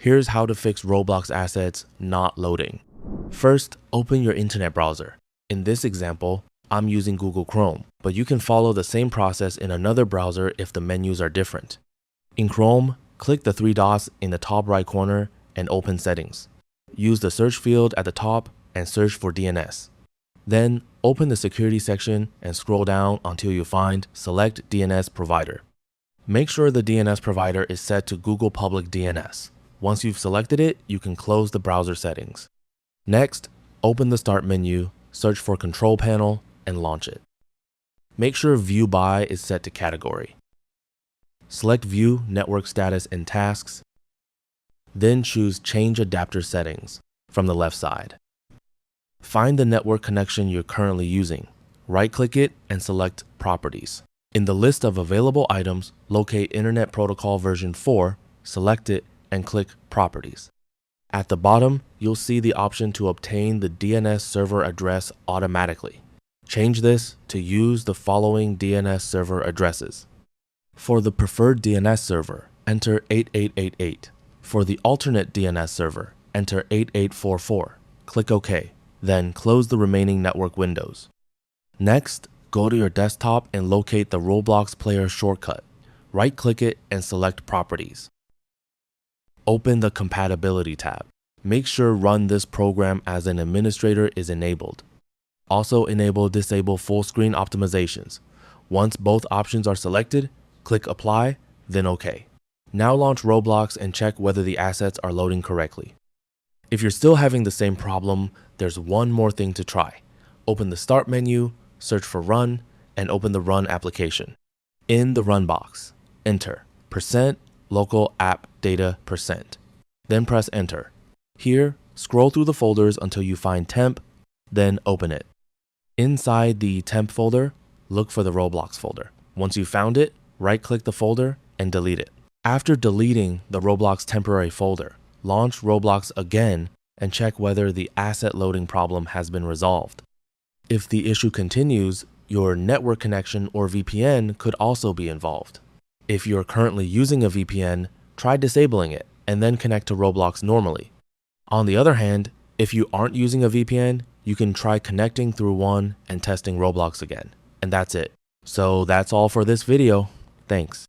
Here's how to fix Roblox assets not loading. First, open your internet browser. In this example, I'm using Google Chrome, but you can follow the same process in another browser if the menus are different. In Chrome, click the three dots in the top right corner and open Settings. Use the search field at the top and search for DNS. Then, open the security section and scroll down until you find Select DNS Provider. Make sure the DNS provider is set to Google Public DNS. Once you've selected it, you can close the browser settings. Next, open the Start menu, search for Control Panel, and launch it. Make sure View By is set to Category. Select View, Network Status, and Tasks. Then choose Change Adapter Settings from the left side. Find the network connection you're currently using. Right-click it and select Properties. In the list of available items, locate Internet Protocol version 4, select it, and click Properties. At the bottom, you'll see the option to obtain the DNS server address automatically. Change this to use the following DNS server addresses. For the preferred DNS server, enter 8888. For the alternate DNS server, enter 8844. Click OK, then close the remaining network windows. Next, go to your desktop and locate the Roblox player shortcut. Right-click it and select Properties. Open the Compatibility tab. Make sure Run this program as an administrator is enabled. Also enable Disable Full Screen Optimizations. Once both options are selected, click Apply, then OK. Now launch Roblox and check whether the assets are loading correctly. If you're still having the same problem, there's one more thing to try. Open the Start menu, search for Run, and open the Run application. In the Run box, enter %local app data %. Then press Enter. Here, scroll through the folders until you find Temp, then open it. Inside the Temp folder, look for the Roblox folder. Once you've found it, right-click the folder and delete it. After deleting the Roblox temporary folder, launch Roblox again and check whether the asset loading problem has been resolved. If the issue continues, your network connection or VPN could also be involved. If you're currently using a VPN, try disabling it and then connect to Roblox normally. On the other hand, if you aren't using a VPN, you can try connecting through one and testing Roblox again. And that's it. So that's all for this video. Thanks.